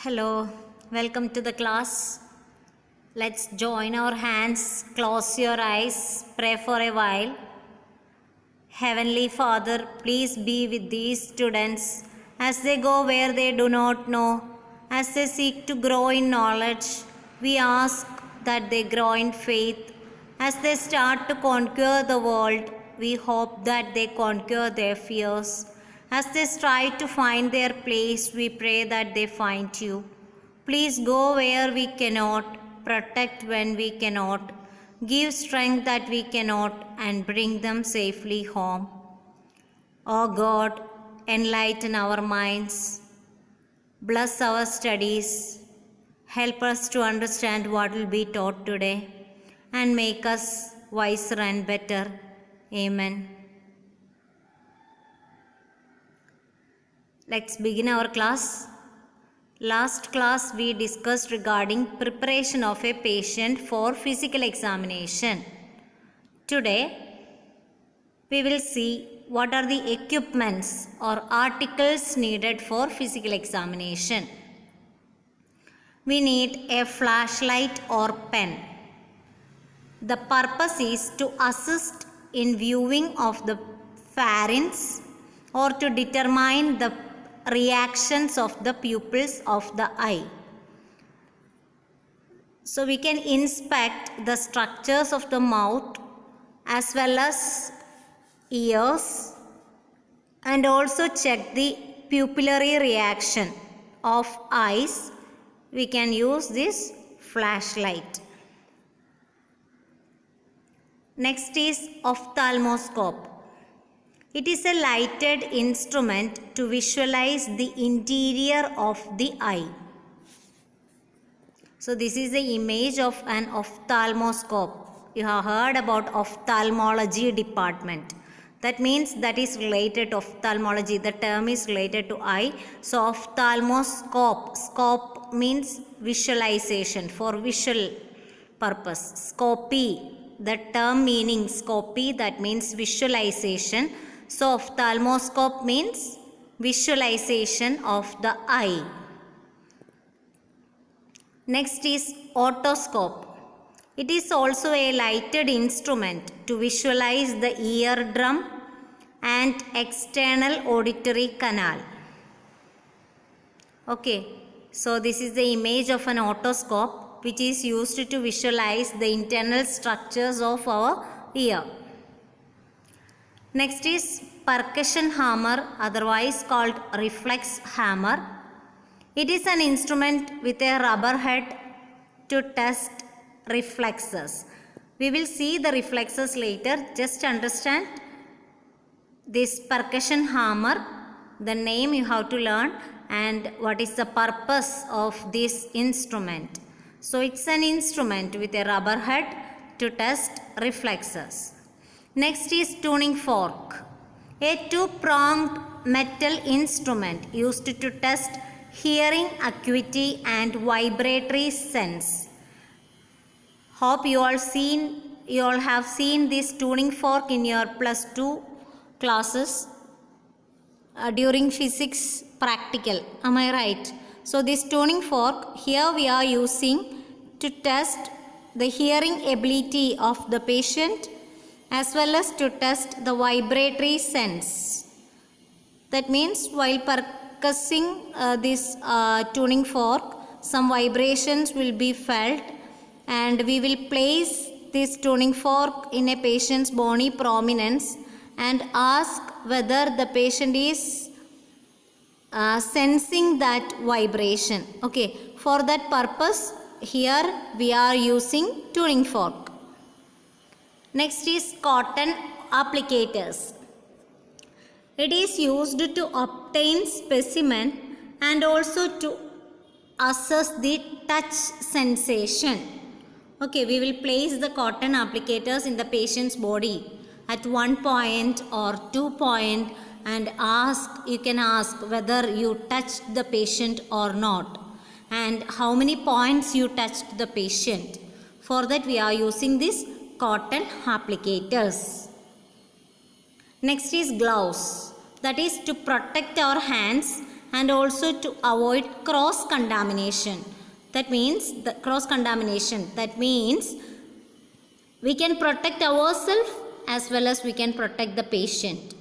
Hello, welcome to the class. Let's join our hands, close your eyes, pray for a while. Heavenly Father, please be with these students as they go where they do not know, as they seek to grow in knowledge. We ask that they grow in faith. As they start to conquer the world, we hope that they conquer their fears. As they strive to find their place, we pray that they find you. Please go where we cannot, protect when we cannot, give strength that we cannot, and bring them safely home. O God, enlighten our minds, bless our studies, help us to understand what will be taught today, and make us wiser and better. Amen. Let's begin our class. Last class we discussed regarding preparation of a patient for physical examination. Today we will see what are the equipments or articles needed for physical examination. We need a flashlight or pen. The purpose is to assist in viewing of the pharynx or to determine the reactions of the pupils of the eye. So we can inspect the structures of the mouth as well as ears and also check the pupillary reaction of eyes. We can use this flashlight. Next is ophthalmoscope. It is a lighted instrument to visualize the interior of the eye. So this is the image of an ophthalmoscope. You have heard about ophthalmology department. That means that is related to ophthalmology. The term is related to eye. So ophthalmoscope. Scope means visualization for visual purpose. Scopy. The term meaning scopy, that means visualization. So ophthalmoscope means visualization of the eye. Next is otoscope. It is also a lighted instrument to visualize the eardrum and external auditory canal. Okay, so this is the image of an otoscope which is used to visualize the internal structures of our ear. Next is percussion hammer, otherwise called reflex hammer. It is an instrument with a rubber head to test reflexes. We will see the reflexes later. Just understand this percussion hammer, the name you have to learn, and what is the purpose of this instrument. So it's an instrument with a rubber head to test reflexes. Next is tuning fork, a two-pronged metal instrument used to test hearing acuity and vibratory sense. Hope you all have seen this tuning fork in your +2 classes during physics practical. Am I right? So this tuning fork here we are using to test the hearing ability of the patient as well as to test the vibratory sense. That means while percussing this tuning fork, some vibrations will be felt, and we will place this tuning fork in a patient's bony prominence and ask whether the patient is sensing that vibration. Okay, for that purpose here we are using tuning fork. Next is cotton applicators. It is used to obtain specimen and also to assess the touch sensation. Okay, we will place the cotton applicators in the patient's body at 1 point or 2 point and you can ask whether you touched the patient or not and how many points you touched the patient. For that we are using this cotton applicators. Next is gloves. That is to protect our hands and also to avoid cross contamination. That means the cross contamination. That means we can protect ourselves as well as we can protect the patient.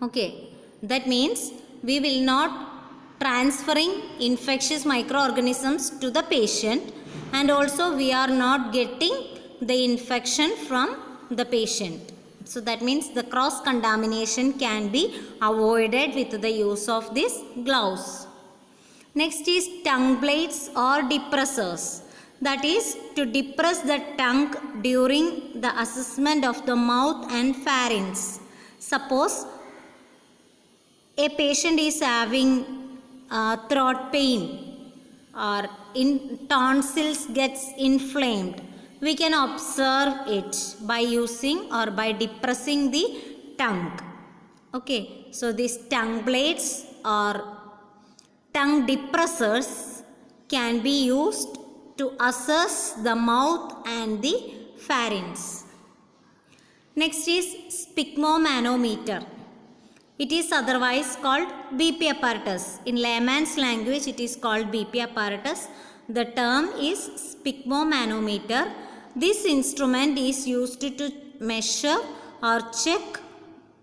Okay, that means we will not transferring infectious microorganisms to the patient, and also we are not getting the infection from the patient. So that means the cross contamination can be avoided with the use of these gloves. Next is tongue blades or depressors. That is to depress the tongue during the assessment of the mouth and pharynx. Suppose a patient is having throat pain or tonsils gets inflamed. We can observe it by using or by depressing the tongue. Okay, so these tongue blades or tongue depressors can be used to assess the mouth and the pharynx. Next is sphygmomanometer. It is otherwise called BP apparatus. In layman's language, it is called BP apparatus. The term is sphygmomanometer. This instrument is used to measure or check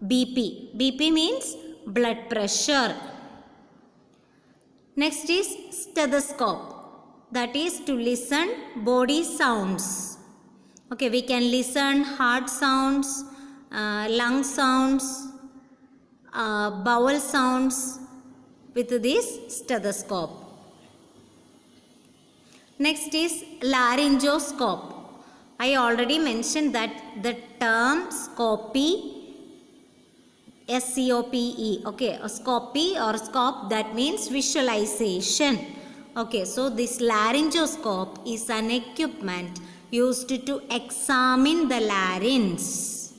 BP. BP means blood pressure. Next is stethoscope. That is to listen body sounds. Okay, we can listen heart sounds, lung sounds, bowel sounds with this stethoscope. Next is laryngoscope. I already mentioned that the term scopy, SCOPE, okay, a scopy or scope, that means visualization. Okay, so this laryngoscope is an equipment used to examine the larynx.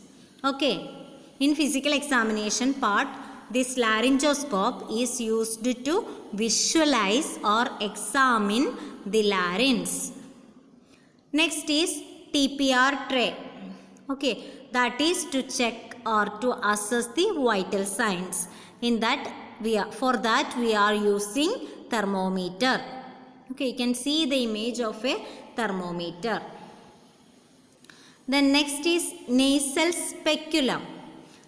Okay, in physical examination part, this laryngoscope is used to visualize or examine the larynx. Next is TPR tray. Okay, that is to check or to assess the vital signs. In that for that we are using thermometer. Okay, you can see the image of a thermometer. Then next is nasal speculum.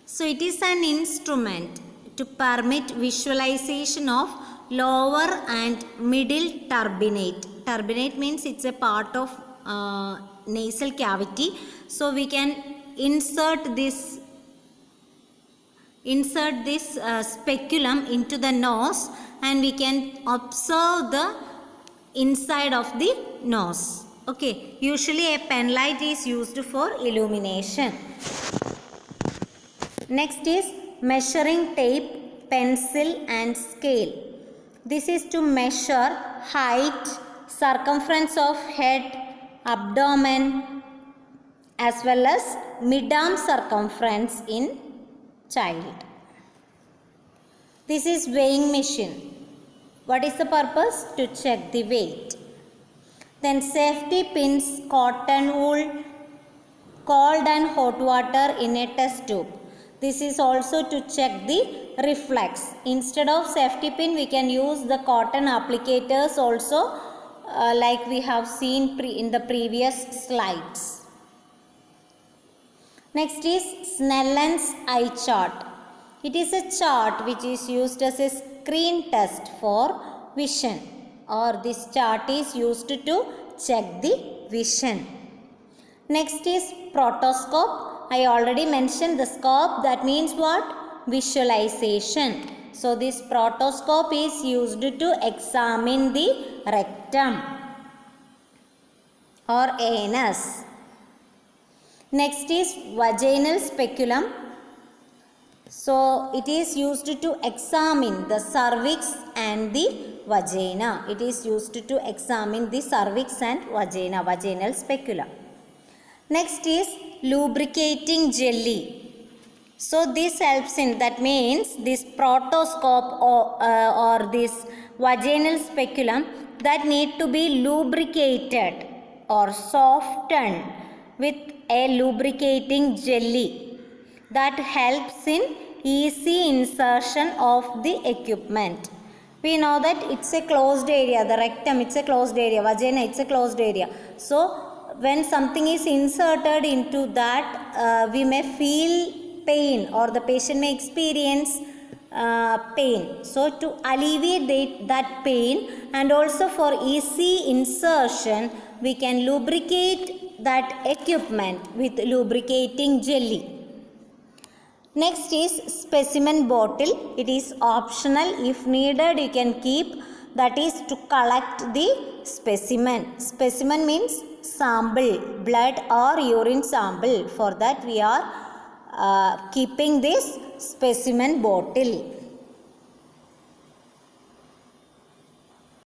So it is an instrument to permit visualization of lower and middle turbinate. Turbinate means it's a part of nasal cavity. So we can insert this speculum into the nose and we can observe the inside of the nose. Okay, usually a pen light is used for illumination. Next is measuring tape, pencil and scale. This is to measure height, circumference of head, abdomen as well as mid-arm circumference in child. This is weighing machine. What is the purpose? To check the weight. Then safety pins, cotton wool, cold and hot water in a test tube. This is also to check the reflex. Instead of safety pin, we can use the cotton applicators also, like we have seen in the previous slides. Next is Snellen's eye chart. It is a chart which is used as a screen test for vision, or this chart is used to check the vision. Next is protoscope. I already mentioned the scope, that means what? Visualization. So this protoscope is used to examine the rectum or anus. Next is vaginal speculum. So it is used to examine the cervix and the vagina. It is used to examine the cervix and vagina, vaginal speculum. Next is lubricating jelly. So this helps in, that means this protoscope or this vaginal speculum that need to be lubricated or softened with a lubricating jelly that helps in easy insertion of the equipment. We know that it's a closed area. The rectum, it's a closed area. Vagina, it's a closed area. So when something is inserted into that, we may feel pain, or the patient may experience pain. So to alleviate that pain, and also for easy insertion, we can lubricate that equipment with lubricating jelly. Next is specimen bottle. It is optional. If needed, you can keep. That is to collect the specimen. Specimen means sample, blood or urine sample. For that we are keeping this specimen bottle.